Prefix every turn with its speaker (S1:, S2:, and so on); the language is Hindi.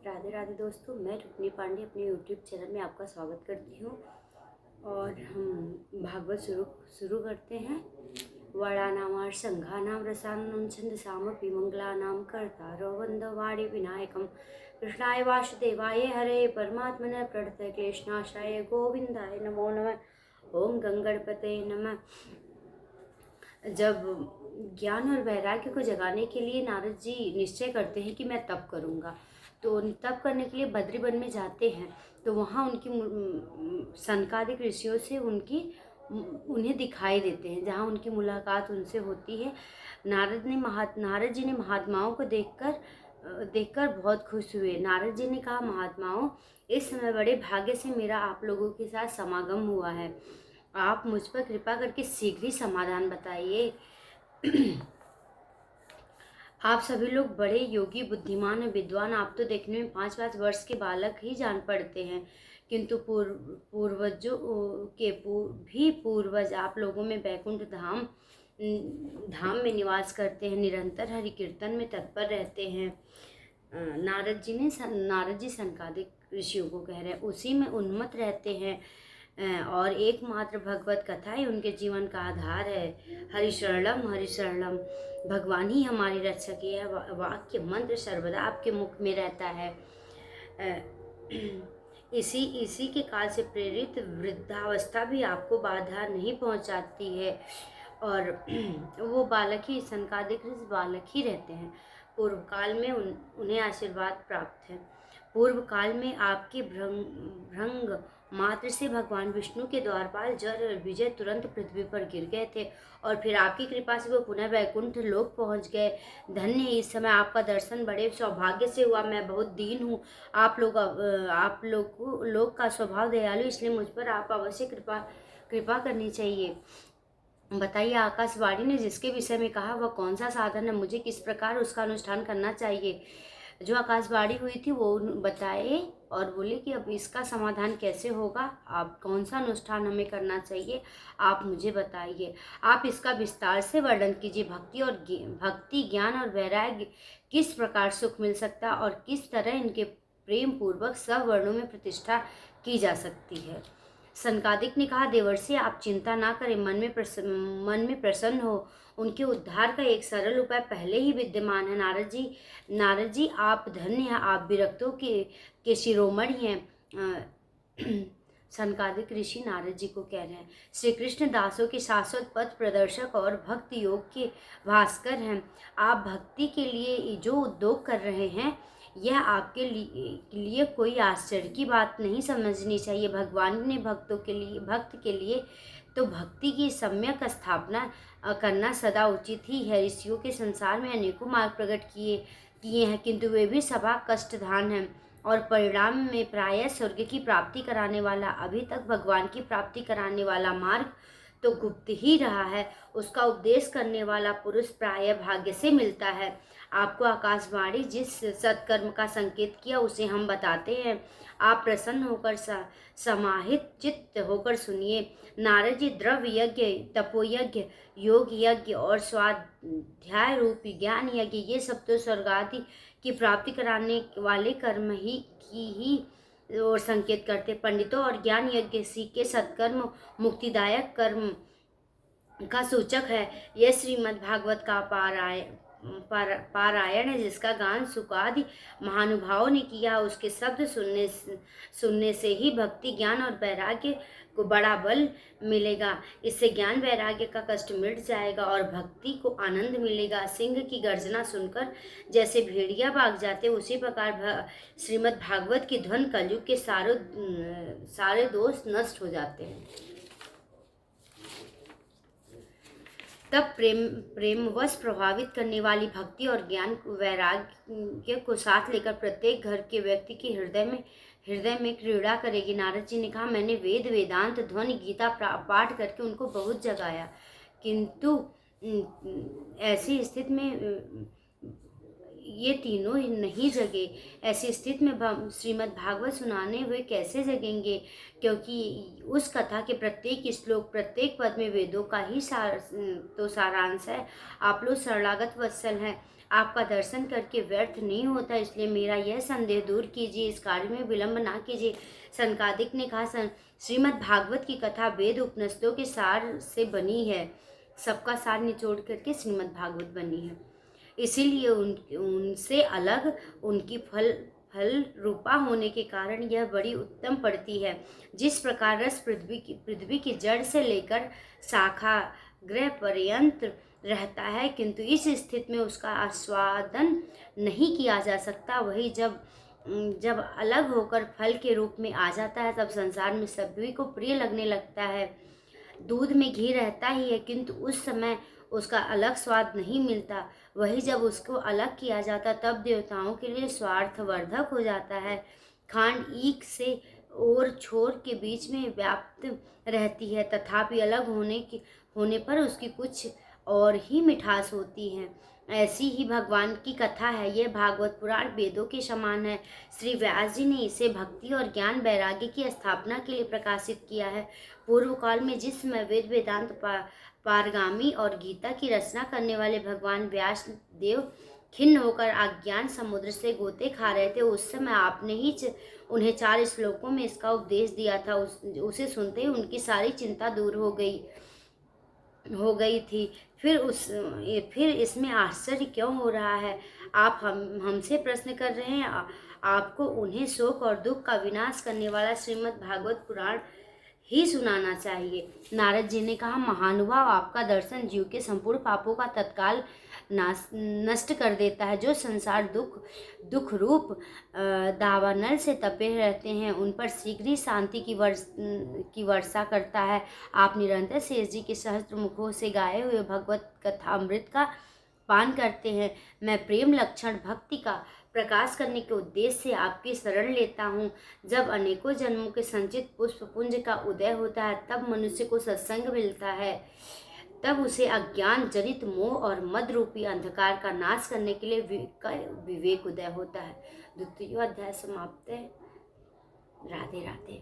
S1: राधे राधे दोस्तों, मैं रुक्मिणी पांडे अपने यूट्यूब चैनल में आपका स्वागत करती हूँ। और हम भागवत शुरू करते हैं। वरानाम संघानाम रसानाम छंदसामपि मंगलानाम कर्तारो वंदवाणि विनायकम कृष्णाय वासुदेवाय हरे परमात्मने प्रणतः क्लेशनाशाय गोविंदाय नमो नमः। ओम गंगणपते नमः। जब ज्ञान और वैराग्य को जगाने के लिए नारद जी निश्चय करते हैं कि मैं तप करूँगा, तो तप करने के लिए बद्री वन में जाते हैं। तो वहाँ उनकी सनकादिक ऋषियों से उन्हें दिखाई देते हैं, जहाँ उनकी मुलाकात उनसे होती है। नारद जी ने महात्माओं को देखकर बहुत खुश हुए। नारद जी ने कहा, महात्माओं, इस समय बड़े भाग्य से मेरा आप लोगों के साथ समागम हुआ है। आप मुझ पर कृपा करके शीघ्र ही समाधान बताइए। आप सभी लोग बड़े योगी, बुद्धिमान और विद्वान। आप तो देखने में 5-5 वर्ष के बालक ही जान पड़ते हैं, किंतु पूर्वजों के पूर्वज आप लोगों में बैकुंठ धाम में निवास करते हैं, निरंतर हरि कीर्तन में तत्पर रहते हैं। नारद जी सनकादिक ऋषियों को कह रहे हैं, उसी में उन्मत्त रहते हैं और एकमात्र भगवत कथा ही उनके जीवन का आधार है। हरि शरणम, भगवान ही हमारी रक्षक है। वाक्य मंत्र सर्वदा आपके मुख में रहता है। इसी के काल से प्रेरित वृद्धावस्था भी आपको बाधा नहीं पहुंचाती है, और वो सनकादिक बालक ही रहते हैं। पूर्व काल में उन्हें आशीर्वाद प्राप्त है। पूर्व काल में आपके भृंग मात्र से भगवान विष्णु के द्वारपाल जर और विजय तुरंत पृथ्वी पर गिर गए थे, और फिर आपकी कृपा से वो पुनः वैकुंठ लोक पहुंच गए। धन्य है, इस समय आपका दर्शन बड़े सौभाग्य से हुआ। मैं बहुत दीन हूँ। आप लोग का स्वभाव दयालु, इसलिए मुझ पर आप अवश्य कृपा करनी चाहिए। बताइए, आकाशवाणी ने जिसके विषय में कहा वह कौन सा साधन है? मुझे किस प्रकार उसका अनुष्ठान करना चाहिए? जो आकाशवाणी हुई थी वो बताए और बोले कि अब इसका समाधान कैसे होगा, आप कौन सा अनुष्ठान हमें करना चाहिए, आप मुझे बताइए। आप इसका विस्तार से वर्णन कीजिए। भक्ति, ज्ञान और वैराग्य किस प्रकार सुख मिल सकता और किस तरह इनके प्रेम पूर्वक सब वर्णों में प्रतिष्ठा की जा सकती है। सनकादिक ने कहा, देवर्षि, आप चिंता ना करें, मन में प्रसन्न हो। उनके उद्धार का एक सरल उपाय पहले ही विद्यमान है। नारद जी, आप धन्य हैं, आप विरक्तों के शिरोमणि हैं। सनकादिक ऋषि नारद जी को कह रहे हैं, श्री कृष्ण दासों के शाश्वत पथ प्रदर्शक और भक्ति योग के भास्कर हैं। आप भक्ति के लिए जो उद्योग कर रहे हैं, यह आपके लिए कोई आश्चर्य की बात नहीं समझनी चाहिए। भगवान ने भक्त के लिए तो भक्ति की सम्यक स्थापना करना सदा उचित ही है। ऋषियों के संसार में अनेकों मार्ग प्रकट किए हैं, किंतु वे भी सभा कष्टधान हैं, और परिणाम में प्रायः स्वर्ग की प्राप्ति कराने वाला, अभी तक भगवान की प्राप्ति कराने वाला मार्ग तो गुप्त ही रहा है। उसका उपदेश करने वाला पुरुष प्रायः भाग्य से मिलता है। आपको आकाशवाणी जिस सत्कर्म का संकेत किया उसे हम बताते हैं। आप प्रसन्न होकर समाहित चित्त होकर सुनिए। नारद जी, द्रव्य यज्ञ, तपोयज्ञ, योग यज्ञ और स्वाध्याय रूपी ज्ञान यज्ञ, ये सब तो स्वर्ग आदि की प्राप्ति कराने वाले कर्म ही और संकेत करते। पंडितों और ज्ञान यज्ञ सीख के सत्कर्म मुक्तिदायक कर्म का सूचक है। यह श्रीमद् भागवत का पारायण है, जिसका गान सुकादि महानुभावों ने किया। उसके शब्द सुनने से ही भक्ति, ज्ञान और वैराग्य को बड़ा बल मिलेगा। इससे ज्ञान वैराग्य का कष्ट मिट जाएगा और भक्ति को आनंद मिलेगा। सिंह की गर्जना सुनकर जैसे भेड़िया भाग जाते, उसी प्रकार श्रीमद् भागवत की ध्वनि कलयुग के सारे दोष नष्ट हो जाते हैं। तब प्रेमवश प्रभावित करने वाली भक्ति और ज्ञान वैराग्य को साथ लेकर प्रत्येक घर के व्यक्ति के हृदय में क्रीड़ा करेगी। नारद जी ने कहा, मैंने वेदांत, ध्वनि, गीता पाठ करके उनको बहुत जगाया, किंतु ऐसी स्थिति में ये तीनों नहीं जगे। ऐसी स्थिति में श्रीमद् भागवत सुनाने हुए कैसे जगेंगे? क्योंकि उस कथा के प्रत्येक श्लोक, प्रत्येक पद में वेदों का ही सारांश है। आप लोग शरणागत वत्सल हैं, आपका दर्शन करके व्यर्थ नहीं होता, इसलिए मेरा यह संदेह दूर कीजिए, इस कार्य में विलंब ना कीजिए। सनकादिक ने कहा, श्रीमद् भागवत की कथा वेद उपनिषदों के सार से बनी है, सबका सार निचोड़ करके श्रीमद् भागवत बनी है, इसीलिए उनसे अलग उनकी फल रूपा होने के कारण यह बड़ी उत्तम पड़ती है। जिस प्रकार रस पृथ्वी की जड़ से लेकर शाखा ग्रह पर्यंत रहता है, किंतु इस स्थिति में उसका आस्वादन नहीं किया जा सकता, वही जब अलग होकर फल के रूप में आ जाता है, तब संसार में सभी को प्रिय लगने लगता है। दूध में घी रहता ही है, किंतु उस समय उसका अलग स्वाद नहीं मिलता, वही जब उसको अलग किया जाता तब देवताओं के लिए स्वार्थवर्धक हो जाता है। खांड ईख से और छोर के बीच में व्याप्त रहती है, तथापि अलग होने पर उसकी कुछ और ही मिठास होती है। ऐसी ही भगवान की कथा है। यह भागवत पुराण वेदों के समान है। श्री व्यास जी ने इसे भक्ति और ज्ञान वैराग्य की स्थापना के लिए प्रकाशित किया है। पूर्व काल में जिस समय वेद वेदांत पारगामी और गीता की रचना करने वाले भगवान व्यास देव खिन्न होकर अज्ञान समुद्र से गोते खा रहे थे, उस समय आपने ही उन्हें 4 श्लोकों में इसका उपदेश दिया था। उसे सुनते ही उनकी सारी चिंता दूर हो गई थी। फिर इसमें आश्चर्य क्यों हो रहा है? आप हमसे प्रश्न कर रहे हैं। आपको उन्हें शोक और दुख का विनाश करने वाला श्रीमद् भागवत पुराण ही सुनाना चाहिए। नारद जी ने कहा, महानुभाव, आपका दर्शन जीव के संपूर्ण पापों का तत्काल नष्ट कर देता है। जो संसार दुख रूप दावानल से तपे रहते हैं, उन पर शीघ्र ही शांति की वर्षा करता है। आप निरंतर शेष जी के सहस्त्र मुखों से गाए हुए भगवत कथा अमृत का पान करते हैं। मैं प्रेम लक्षण भक्ति का प्रकाश करने के उद्देश्य से आपकी शरण लेता हूँ। जब अनेकों जन्मों के संचित पुष्प पुंज का उदय होता है, तब मनुष्य को सत्संग मिलता है, तब उसे अज्ञान जनित मोह और मद रूपी अंधकार का नाश करने के लिए विवेक उदय होता है। 2वां अध्याय समाप्त है। राधे राधे।